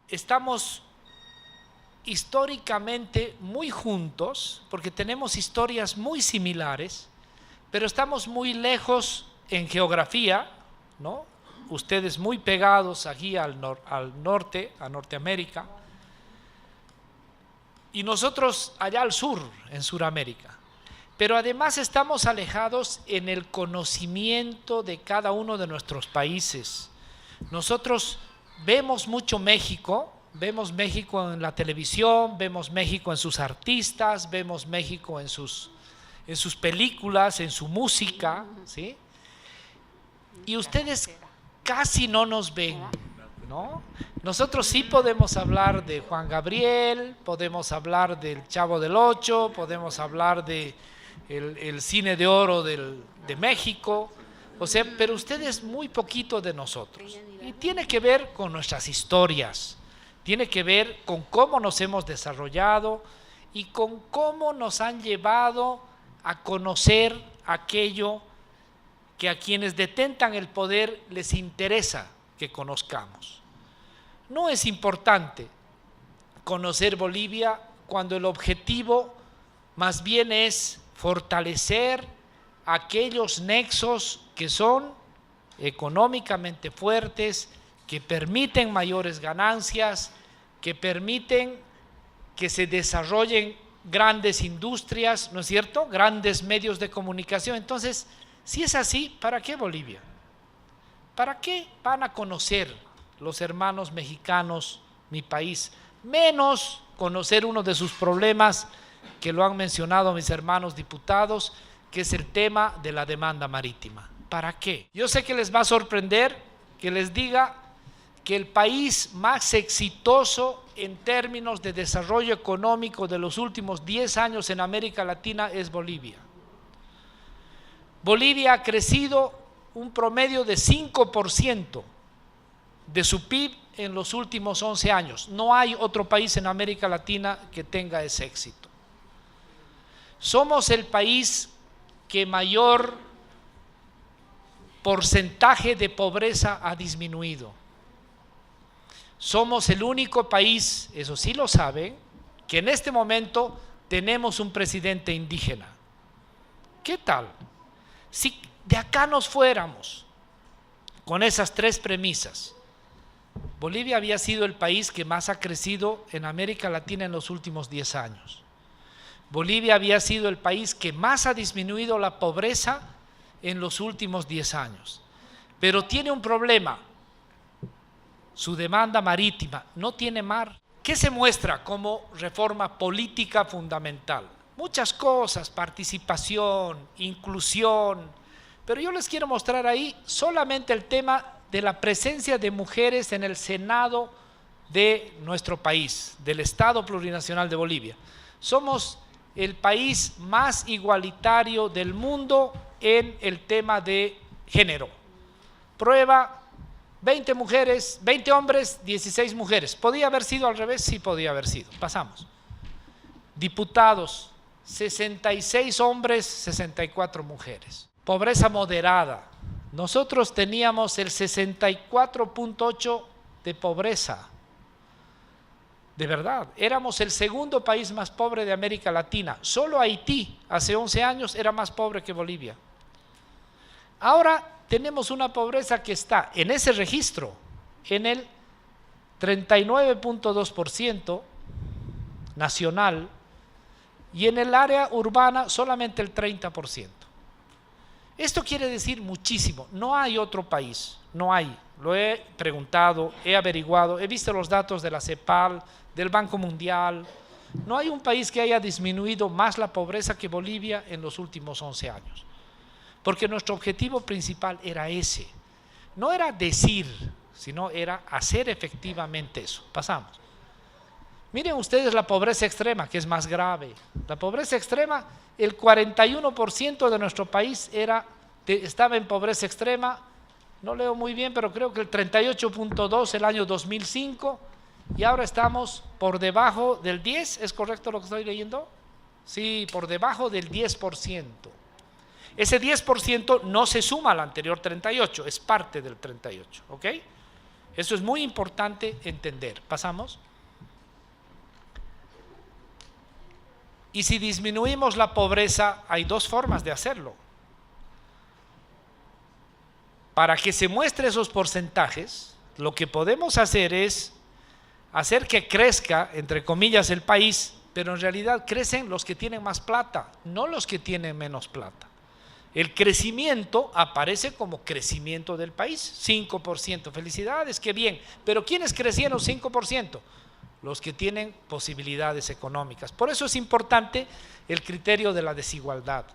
estamos históricamente muy juntos, porque tenemos historias muy similares, pero estamos muy lejos en geografía, ¿no? Ustedes muy pegados aquí al norte, a Norteamérica, y nosotros allá al sur, en Sudamérica. Pero además estamos alejados en el conocimiento de cada uno de nuestros países. Nosotros vemos mucho México, vemos México en la televisión, vemos México en sus artistas, vemos México en sus películas, en su música, ¿sí? Y ustedes casi no nos ven, ¿no? Nosotros sí podemos hablar de Juan Gabriel, podemos hablar del Chavo del Ocho, podemos hablar de el cine de oro de México, o sea, pero ustedes muy poquito de nosotros. Y tiene que ver con nuestras historias, tiene que ver con cómo nos hemos desarrollado y con cómo nos han llevado a conocer aquello que a quienes detentan el poder les interesa que conozcamos. No es importante conocer Bolivia cuando el objetivo más bien es fortalecer aquellos nexos que son económicamente fuertes, que permiten mayores ganancias, que permiten que se desarrollen grandes industrias, ¿no es cierto?, grandes medios de comunicación. Entonces, si es así, ¿para qué Bolivia? ¿Para qué van a conocer los hermanos mexicanos mi país? Menos conocer uno de sus problemas, que lo han mencionado mis hermanos diputados, que es el tema de la demanda marítima. ¿Para qué? Yo sé que les va a sorprender que les diga que el país más exitoso en términos de desarrollo económico de los últimos 10 años en América Latina es Bolivia. Bolivia ha crecido un promedio de 5% de su PIB en los últimos 11 años. No hay otro país en América Latina que tenga ese éxito. Somos el país que mayor porcentaje de pobreza ha disminuido. Somos el único país, eso sí lo saben, que en este momento tenemos un presidente indígena. ¿Qué tal? Si de acá nos fuéramos con esas tres premisas, Bolivia había sido el país que más ha crecido en América Latina en los últimos 10 años. Bolivia había sido el país que más ha disminuido la pobreza en los últimos 10 años. Pero tiene un problema, su demanda marítima, no tiene mar. ¿Qué se muestra como reforma política fundamental? Muchas cosas, participación, inclusión, pero yo les quiero mostrar ahí solamente el tema de la presencia de mujeres en el Senado de nuestro país, del Estado Plurinacional de Bolivia. Somos el país más igualitario del mundo en el tema de género. Prueba, 20 mujeres, 20 hombres, 16 mujeres. ¿Podía haber sido al revés? Sí, podía haber sido. Pasamos. Diputados, 66 hombres, 64 mujeres. Pobreza moderada. Nosotros teníamos el 64.8 de pobreza. De verdad, éramos el segundo país más pobre de América Latina. Solo Haití, hace 11 años, era más pobre que Bolivia. Ahora tenemos una pobreza que está en ese registro, en el 39.2% nacional, y en el área urbana solamente el 30%. Esto quiere decir muchísimo. No hay otro país, no hay. Lo he preguntado, he averiguado, he visto los datos de la CEPAL, del Banco Mundial. No hay un país que haya disminuido más la pobreza que Bolivia en los últimos 11 años. Porque nuestro objetivo principal era ese. No era decir, sino era hacer efectivamente eso. Pasamos. Miren ustedes la pobreza extrema, que es más grave. La pobreza extrema, el 41% de nuestro país estaba en pobreza extrema. No leo muy bien, pero creo que el 38.2 el año 2005, y ahora estamos por debajo del 10, ¿es correcto lo que estoy leyendo? Sí, por debajo del 10%. Ese 10% no se suma al anterior 38, es parte del 38, ¿ok? Eso es muy importante entender. ¿Pasamos? Y si disminuimos la pobreza, hay dos formas de hacerlo. Para que se muestre esos porcentajes, lo que podemos hacer es hacer que crezca, entre comillas, el país, pero en realidad crecen los que tienen más plata, no los que tienen menos plata. El crecimiento aparece como crecimiento del país, 5%. Felicidades, qué bien. Pero ¿quiénes crecieron 5%? Los que tienen posibilidades económicas. Por eso es importante el criterio de la desigualdad.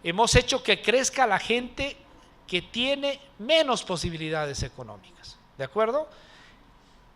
Hemos hecho que crezca la gente que tiene menos posibilidades económicas. ¿De acuerdo?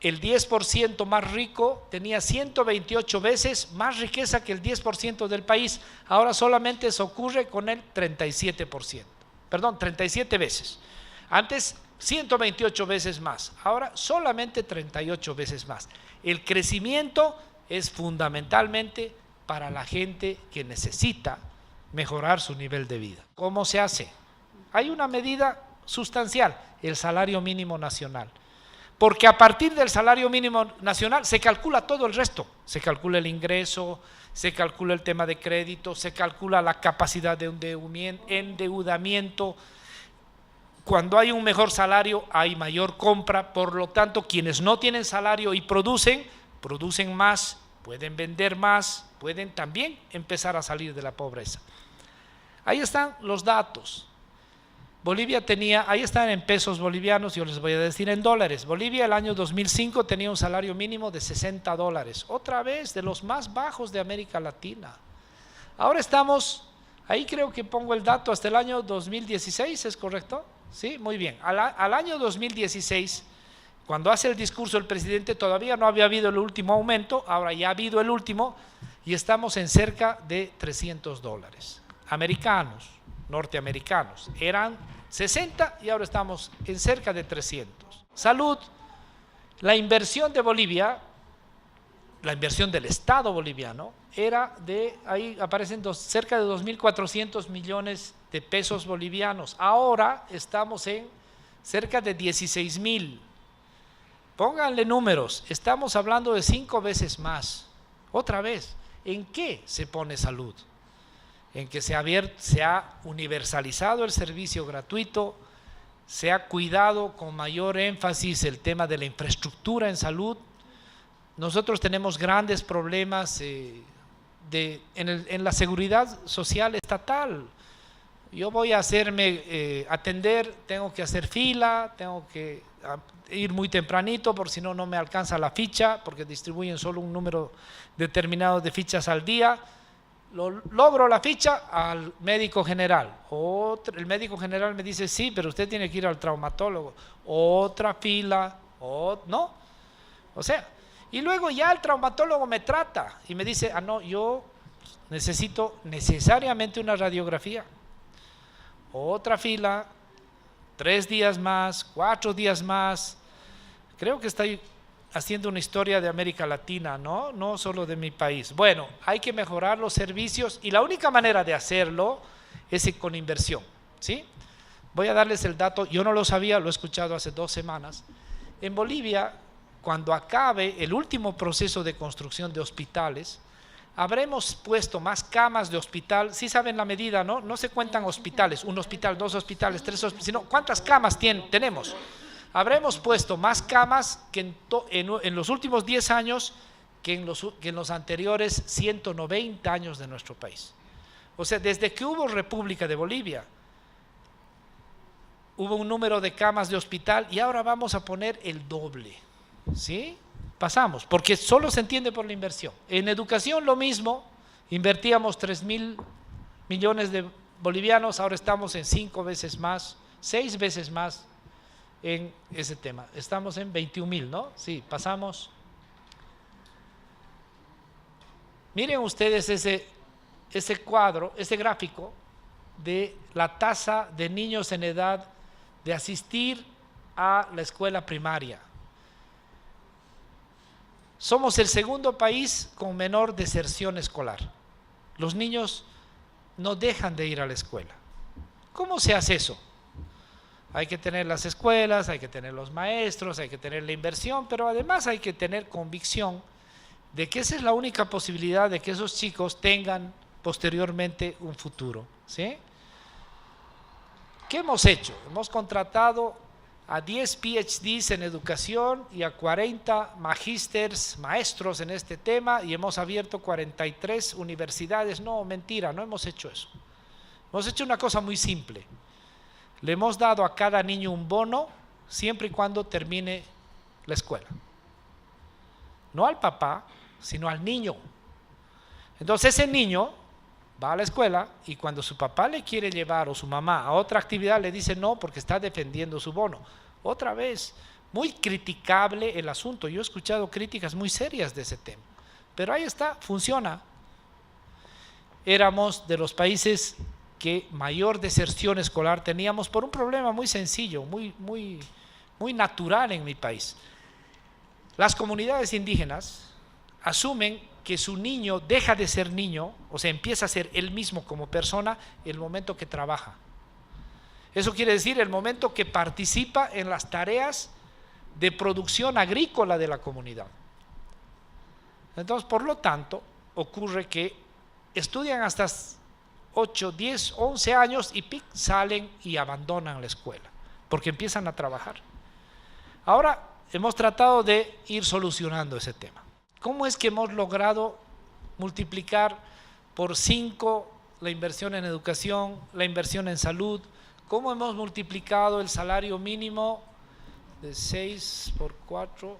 El 10% más rico tenía 128 veces más riqueza que el 10% del país. Ahora solamente eso ocurre con el 37%. Perdón, 37 veces. Antes 128 veces más. Ahora solamente 38 veces más. El crecimiento es fundamentalmente para la gente que necesita mejorar su nivel de vida. ¿Cómo se hace? Hay una medida sustancial, el salario mínimo nacional. Porque a partir del salario mínimo nacional se calcula todo el resto. Se calcula el ingreso, se calcula el tema de crédito, se calcula la capacidad de endeudamiento. Cuando hay un mejor salario hay mayor compra, por lo tanto quienes no tienen salario y producen más, pueden vender más, pueden también empezar a salir de la pobreza. Ahí están los datos. Bolivia tenía, ahí están en pesos bolivianos, yo les voy a decir en dólares. Bolivia el año 2005 tenía un salario mínimo de $60, otra vez de los más bajos de América Latina. Ahora estamos, ahí creo que pongo el dato hasta el año 2016, ¿es correcto? Sí, muy bien. Al año 2016, cuando hace el discurso el presidente, todavía no había habido el último aumento, ahora ya ha habido el último y estamos en cerca de $300. Americanos, norteamericanos, eran 60 y ahora estamos en cerca de 300. Salud, la inversión de Bolivia, la inversión del Estado boliviano, era de, ahí aparecen cerca de 2.400 millones de pesos bolivianos. Ahora estamos en cerca de 16.000. Pónganle números, estamos hablando de 5 veces más. Otra vez, ¿en qué se pone salud? En que se ha universalizado el servicio gratuito, se ha cuidado con mayor énfasis el tema de la infraestructura en salud. Nosotros tenemos grandes problemas en la seguridad social estatal. Yo voy a atender, tengo que hacer fila, tengo que ir muy tempranito, por si no, no me alcanza la ficha, porque distribuyen solo un número determinado de fichas al día. Logro la ficha al médico general. El médico general me dice, sí, pero usted tiene que ir al traumatólogo. Otra fila, ¿no? O sea, y luego ya el traumatólogo me trata y me dice, no, yo necesito necesariamente una radiografía. Otra fila, 3 días más, 4 días más. Creo que estoy haciendo una historia de América Latina, no solo de mi país. Bueno, hay que mejorar los servicios y la única manera de hacerlo es con inversión, ¿sí? Voy a darles el dato, yo no lo sabía, lo he escuchado hace 2 semanas. En Bolivia, cuando acabe el último proceso de construcción de hospitales, habremos puesto más camas de hospital. Sí saben la medida, ¿no? No se cuentan hospitales, 1 hospital, 2 hospitales, 3 hospitales, sino ¿cuántas camas tenemos? Habremos puesto más camas que en los últimos 10 años que en los anteriores 190 años de nuestro país. O sea, desde que hubo República de Bolivia, hubo un número de camas de hospital y ahora vamos a poner el doble, ¿sí? Pasamos, porque solo se entiende por la inversión. En educación lo mismo, invertíamos 3.000 millones de bolivianos, ahora estamos en 5 veces más, 6 veces más en ese tema. Estamos en 21.000, ¿no? Sí, pasamos. Miren ustedes ese cuadro, ese gráfico de la tasa de niños en edad de asistir a la escuela primaria. Somos el segundo país con menor deserción escolar. Los niños no dejan de ir a la escuela. ¿Cómo se hace eso? Hay que tener las escuelas, hay que tener los maestros, hay que tener la inversión, pero además hay que tener convicción de que esa es la única posibilidad de que esos chicos tengan posteriormente un futuro, ¿sí? ¿Qué hemos hecho? Hemos contratado a 10 PhDs en educación y a 40 magísters, maestros en este tema, y hemos abierto 43 universidades. No, mentira, no hemos hecho eso. Hemos hecho una cosa muy simple. Le hemos dado a cada niño un bono siempre y cuando termine la escuela. No al papá, sino al niño. Entonces ese niño va a la escuela y cuando su papá le quiere llevar o su mamá a otra actividad le dice no porque está defendiendo su bono. Otra vez, muy criticable el asunto. Yo he escuchado críticas muy serias de ese tema, pero ahí está, funciona. Éramos de los países que mayor deserción escolar teníamos por un problema muy sencillo, muy natural en mi país. Las comunidades indígenas asumen que su niño deja de ser niño, o sea, empieza a ser él mismo como persona el momento que trabaja. Eso quiere decir el momento que participa en las tareas de producción agrícola de la comunidad. Entonces, por lo tanto, ocurre que estudian hasta 8, 10, 11 años y salen y abandonan la escuela, porque empiezan a trabajar. Ahora hemos tratado de ir solucionando ese tema. ¿Cómo es que hemos logrado multiplicar por 5 la inversión en educación, la inversión en salud? ¿Cómo hemos multiplicado el salario mínimo de 6 por 4,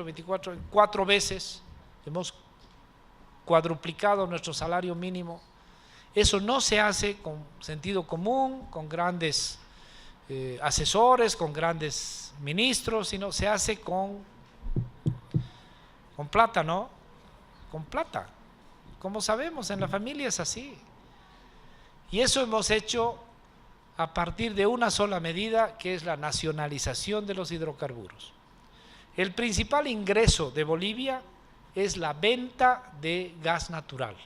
24, en 4 veces? Hemos cuadruplicado nuestro salario mínimo. Eso no se hace con sentido común, con grandes asesores, con grandes ministros, sino se hace con plata, ¿no? Con plata. Como sabemos, en la familia es así. Y eso hemos hecho a partir de una sola medida, que es la nacionalización de los hidrocarburos. El principal ingreso de Bolivia es la venta de gas natural.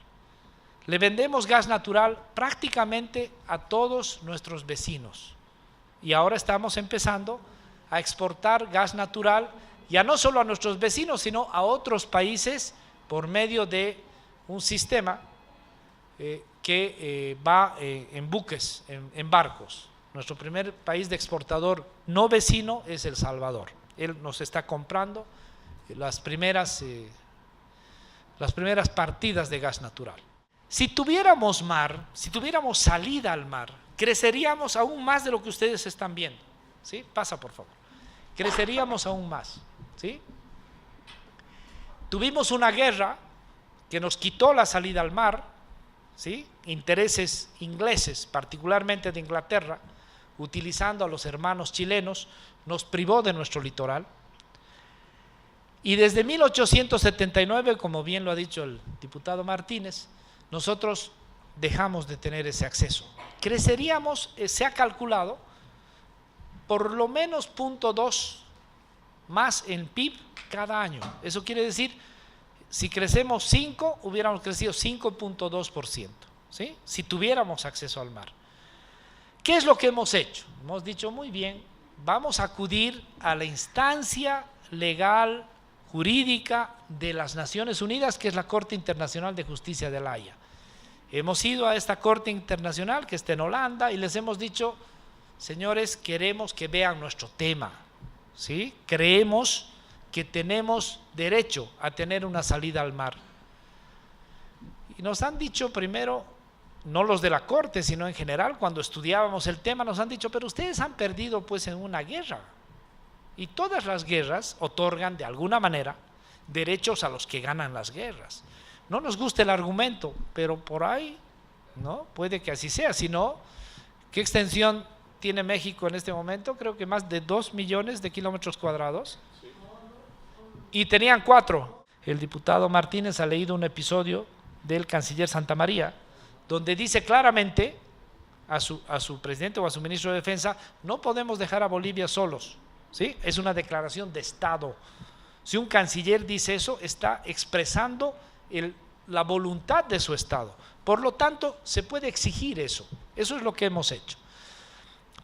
Le vendemos gas natural prácticamente a todos nuestros vecinos. Y ahora estamos empezando a exportar gas natural ya no solo a nuestros vecinos, sino a otros países por medio de un sistema que va en buques, en barcos. Nuestro primer país de exportador no vecino es El Salvador. Él nos está comprando las primeras partidas de gas natural. Si tuviéramos mar, si tuviéramos salida al mar, creceríamos aún más de lo que ustedes están viendo. ¿Sí? Pasa, por favor. Creceríamos aún más. ¿Sí? Tuvimos una guerra que nos quitó la salida al mar, ¿sí? Intereses ingleses, particularmente de Inglaterra, utilizando a los hermanos chilenos, nos privó de nuestro litoral. Y desde 1879, como bien lo ha dicho el diputado Martínez, nosotros dejamos de tener ese acceso. Creceríamos, se ha calculado, por lo menos 0.2 más en PIB cada año. Eso quiere decir, si crecemos 5, hubiéramos crecido 5.2%, ¿sí? Si tuviéramos acceso al mar. ¿Qué es lo que hemos hecho? Hemos dicho, muy bien, vamos a acudir a la instancia legal, jurídica de las Naciones Unidas, que es la Corte Internacional de Justicia de La Haya. Hemos ido a esta Corte Internacional, que está en Holanda, y les hemos dicho, señores, queremos que vean nuestro tema, ¿sí? Creemos que tenemos derecho a tener una salida al mar. Y nos han dicho primero, no los de la Corte, sino en general, cuando estudiábamos el tema, nos han dicho, pero ustedes han perdido pues en una guerra. Y todas las guerras otorgan de alguna manera derechos a los que ganan las guerras. No nos gusta el argumento, pero por ahí, ¿no? Puede que así sea. Si no, ¿qué extensión tiene México en este momento? Creo que más de 2 millones de kilómetros cuadrados. Y tenían 4. El diputado Martínez ha leído un episodio del canciller Santamaría, donde dice claramente a su presidente o a su ministro de Defensa, no podemos dejar a Bolivia solos, ¿sí? Es una declaración de Estado. Si un canciller dice eso, está expresando la voluntad de su Estado. Por lo tanto, se puede exigir eso. Eso es lo que hemos hecho.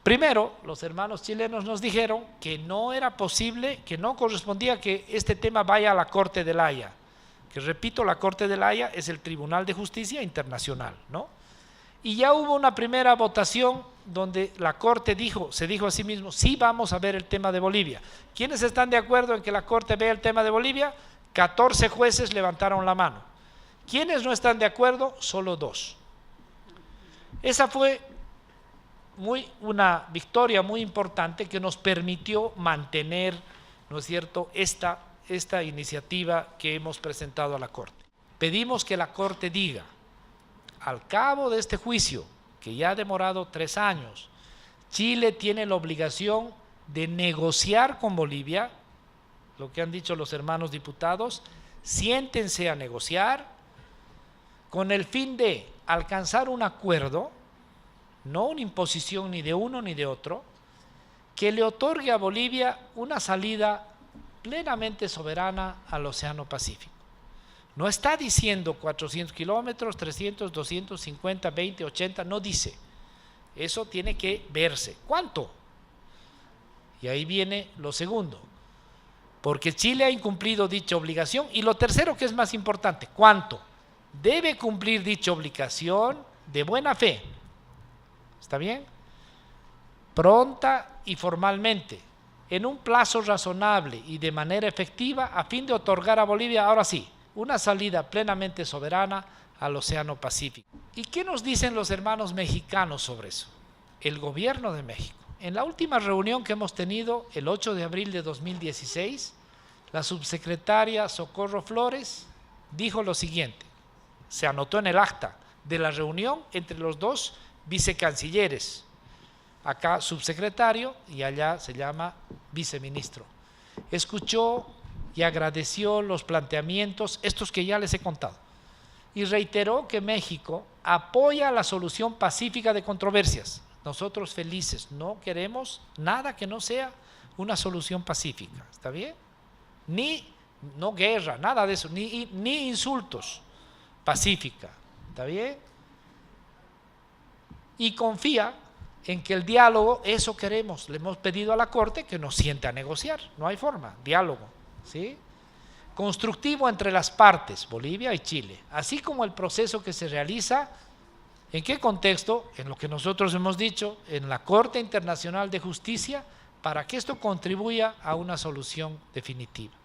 Primero, los hermanos chilenos nos dijeron que no era posible, que no correspondía que este tema vaya a la Corte de La Haya, que repito, la Corte de La Haya es el Tribunal de Justicia Internacional, ¿no? Y ya hubo una primera votación donde la Corte se dijo a sí mismo, sí vamos a ver el tema de Bolivia. ¿Quiénes están de acuerdo en que la Corte vea el tema de Bolivia? 14 jueces levantaron la mano. ¿Quiénes no están de acuerdo? Solo 2. Esa fue una victoria muy importante que nos permitió mantener, ¿no es cierto?, esta iniciativa que hemos presentado a la Corte. Pedimos que la Corte diga, al cabo de este juicio, que ya ha demorado 3 años, Chile tiene la obligación de negociar con Bolivia, lo que han dicho los hermanos diputados, siéntense a negociar con el fin de alcanzar un acuerdo, no una imposición ni de uno ni de otro, que le otorgue a Bolivia una salida plenamente soberana al Océano Pacífico. No está diciendo 400 kilómetros, 300, 250, 20, 80, no dice. Eso tiene que verse. ¿Cuánto? Y ahí viene lo segundo. Porque Chile ha incumplido dicha obligación. Y lo tercero, que es más importante, ¿cuánto? Debe cumplir dicha obligación de buena fe. ¿Está bien? Pronta y formalmente, en un plazo razonable y de manera efectiva, a fin de otorgar a Bolivia, ahora sí, una salida plenamente soberana al Océano Pacífico. ¿Y qué nos dicen los hermanos mexicanos sobre eso? El gobierno de México. En la última reunión que hemos tenido, el 8 de abril de 2016, la subsecretaria Socorro Flores dijo lo siguiente, se anotó en el acta de la reunión entre los 2 vicecancilleres, acá subsecretario y allá se llama viceministro. Escuchó y agradeció los planteamientos, estos que ya les he contado, y reiteró que México apoya la solución pacífica de controversias. Nosotros felices, no queremos nada que no sea una solución pacífica, ¿está bien? No guerra, nada de eso, ni insultos, pacífica, ¿está bien? Y confía en que el diálogo, eso queremos, le hemos pedido a la Corte que nos siente a negociar, no hay forma, diálogo, ¿sí? Constructivo entre las partes, Bolivia y Chile, así como el proceso que se realiza, ¿en qué contexto? En lo que nosotros hemos dicho, en la Corte Internacional de Justicia, para que esto contribuya a una solución definitiva.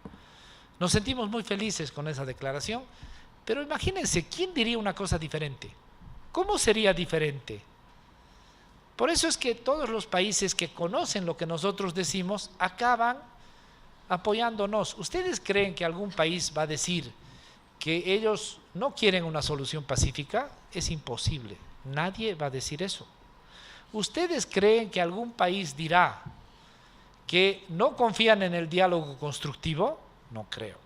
Nos sentimos muy felices con esa declaración, pero imagínense, ¿quién diría una cosa diferente? ¿Cómo sería diferente? Por eso es que todos los países que conocen lo que nosotros decimos acaban apoyándonos. ¿Ustedes creen que algún país va a decir que ellos no quieren una solución pacífica? Es imposible, nadie va a decir eso. ¿Ustedes creen que algún país dirá que no confían en el diálogo constructivo? No creo,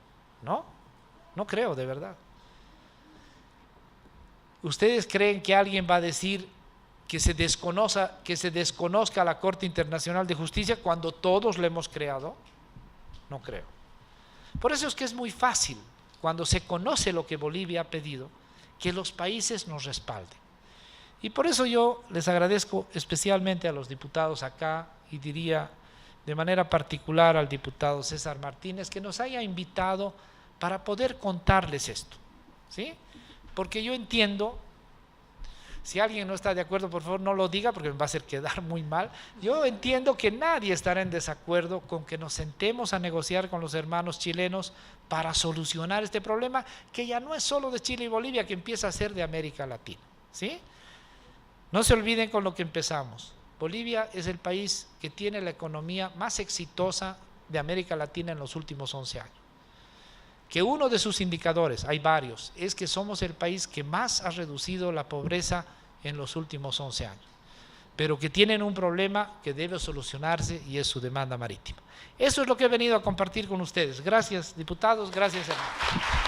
no creo de verdad. ¿Ustedes creen que alguien va a decir que se desconozca la Corte Internacional de Justicia cuando todos la hemos creado? No creo. Por eso es que es muy fácil, cuando se conoce lo que Bolivia ha pedido, que los países nos respalden. Y por eso yo les agradezco especialmente a los diputados acá, y diría de manera particular al diputado César Martínez, que nos haya invitado para poder contarles esto, ¿sí? Porque yo entiendo, si alguien no está de acuerdo, por favor no lo diga porque me va a hacer quedar muy mal. Yo entiendo que nadie estará en desacuerdo con que nos sentemos a negociar con los hermanos chilenos para solucionar este problema, que ya no es solo de Chile y Bolivia, que empieza a ser de América Latina, ¿sí? No se olviden con lo que empezamos. Bolivia es el país que tiene la economía más exitosa de América Latina en los últimos 11 años. Que uno de sus indicadores, hay varios, es que somos el país que más ha reducido la pobreza en los últimos 11 años, pero que tienen un problema que debe solucionarse y es su demanda marítima. Eso es lo que he venido a compartir con ustedes. Gracias, diputados, gracias, hermanos.